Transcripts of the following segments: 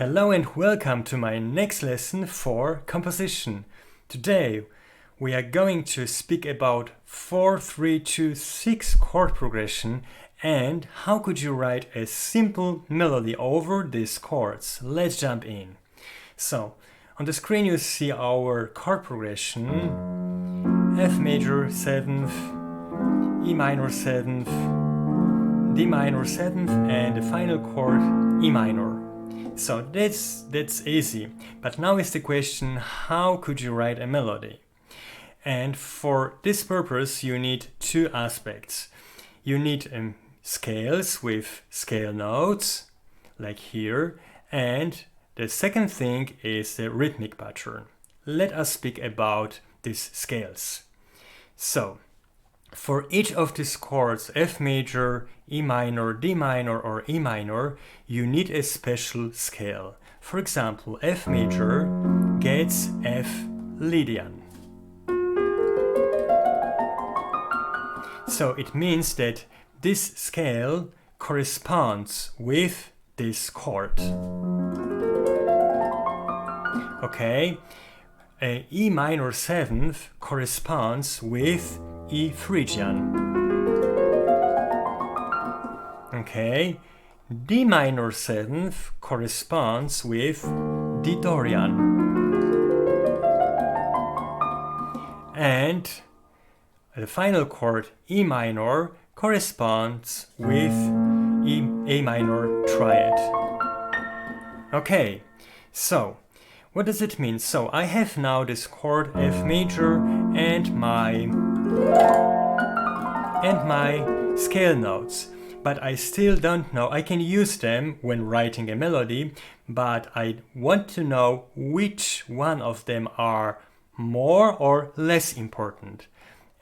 Hello and welcome to my next lesson for composition. Today we are going to speak about 4-3-2-6 chord progression and how could you write a simple melody over these chords. Let's jump in. So on the screen you see our chord progression: F major 7th, E minor 7th, D minor 7th, and the final chord E minor. So that's easy, but now is the question, how could you write a melody? And for this purpose you need two aspects. You need scales with scale notes, like here, and the second thing is the rhythmic pattern. Let us speak about these scales. So for each of these chords, F major, E minor, D minor or E minor, you need a special scale. For example, F major gets F Lydian. So it means that this scale corresponds with this chord. Okay, E minor 7th corresponds with E Phrygian. Okay, D minor 7th corresponds with D Dorian. And the final chord E minor corresponds with A minor triad. Okay, so what does it mean? So I have now this chord F major and my scale notes, but I still don't know. I can use them when writing a melody, but I want to know which one of them are more or less important.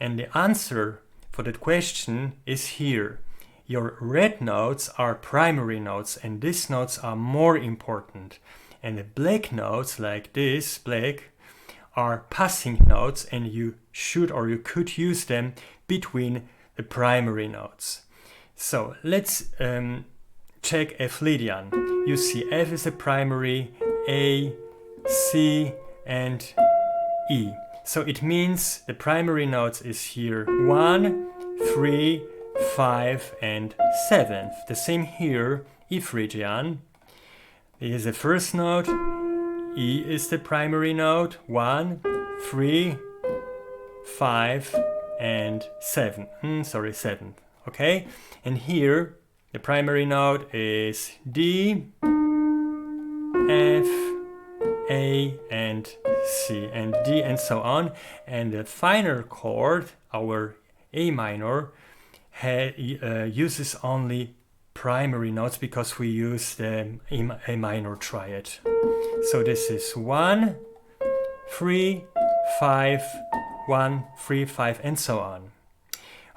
And the answer for that question is here. Your red notes are primary notes, and these notes are more important. And the black notes, like this, black, are passing notes, and you should or you could use them between the primary notes. So let's check F Lydian. You see F is a primary, A, C, and E. So it means the primary notes is here 1, 3, 5, and 7th. The same here, E Phrygian. This is the first note. E is the primary note, 1, 3, 5, and 7. 7th. Okay, and here the primary note is D, F, A, and C, and D, and so on. And the final chord, our A minor, uses only primary notes because we use the A minor triad. So this is 1, 3, 5, 1, 3, 5, and so on.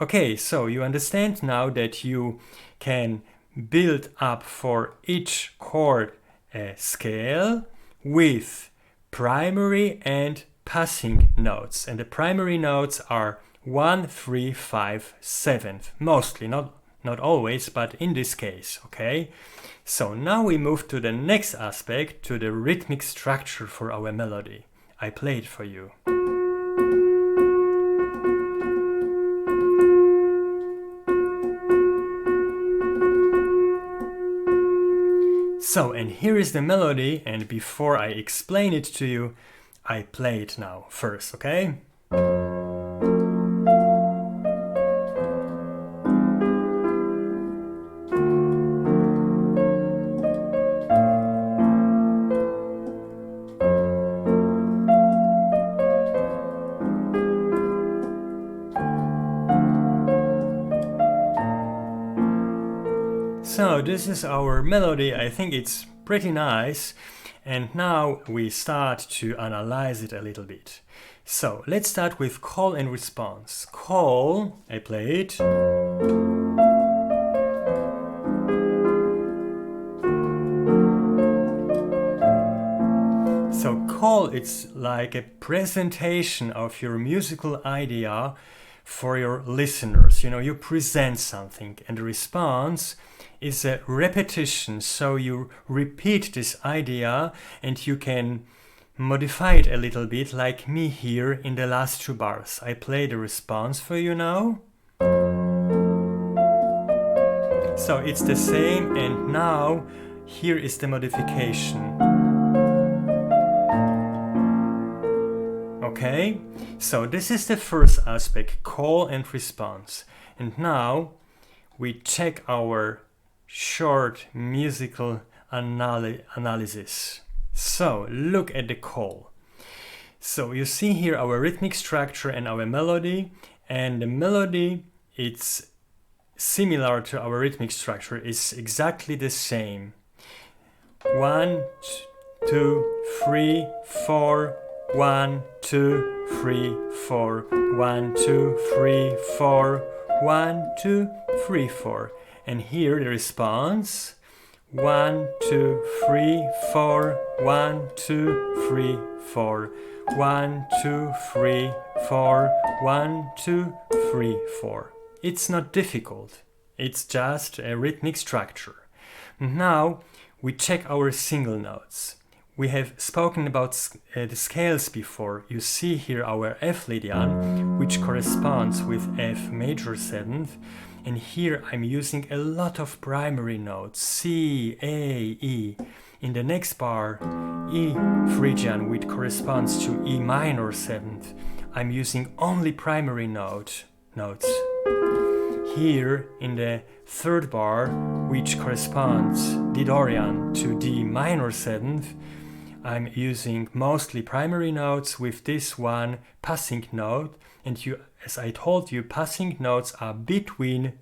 Okay, so you understand now that you can build up for each chord a scale with primary and passing notes. And the primary notes are 1, 3, 5, 7th. Mostly, not always, but in this case, okay? So now we move to the next aspect, to the rhythmic structure for our melody. I play it for you. So, and here is the melody, and before I explain it to you, I play it now first, okay? So this is our melody. I think it's pretty nice, and now we start to analyze it a little bit. So let's start with call and response. Call, I play it. So call, it's like a presentation of your musical idea for your listeners. You present something and the response is a repetition. So you repeat this idea and you can modify it a little bit, like me here in the last 2 bars. I play the response for you now. So it's the same, and now here is the modification. Okay, so this is the first aspect, call and response. And now we check our short musical analysis. So look at the call. So you see here our rhythmic structure and our melody, and the melody, it's similar to our rhythmic structure, is exactly the same. 1, 2, 3, 4. 1, 2, 3, 4. 1, 2, 3, 4. 1, 2, 3, 4. And here the response. 1, 2, 3, 4. 1, 2, 3, 4. 1, 2, 3, 4. 1, 2, 3, 4. It's not difficult. It's just a rhythmic structure. Now we check our single notes. We have spoken about the scales before. You see here our F Lydian, which corresponds with F major 7th. And here I'm using a lot of primary notes, C, A, E. In the next bar, E Phrygian, which corresponds to E minor 7th. I'm using only primary notes. Here in the third bar, which corresponds D Dorian to D minor 7th, I'm using mostly primary notes with this one passing note. And as I told you, passing notes are between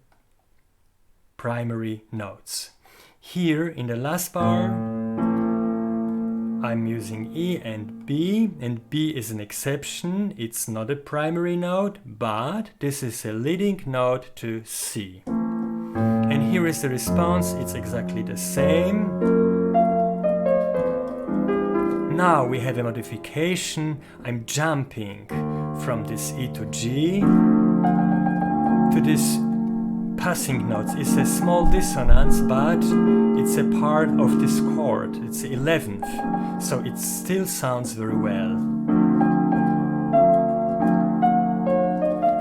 primary notes. Here in the last bar, I'm using E and B is an exception. It's not a primary note, but this is a leading note to C. And here is the response. It's exactly the same. Now we have a modification. I'm jumping from this E to G to this passing notes. It's a small dissonance, but it's a part of this chord. It's the 11th, so it still sounds very well.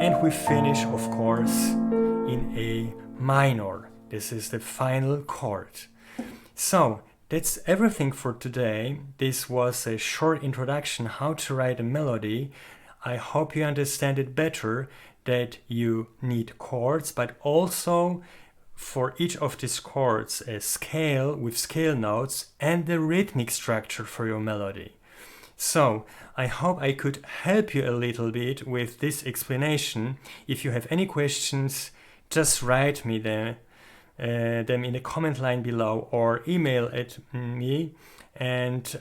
And we finish, of course, in A minor. This is the final chord. So that's everything for today. This was a short introduction how to write a melody. I hope you understand it better, that you need chords, but also for each of these chords a scale with scale notes and the rhythmic structure for your melody. So I hope I could help you a little bit with this explanation. If you have any questions, just write me them in the comment line below or email at me. And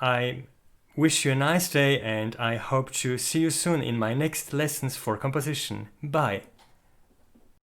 I wish you a nice day, and I hope to see you soon in my next lessons for composition. Bye.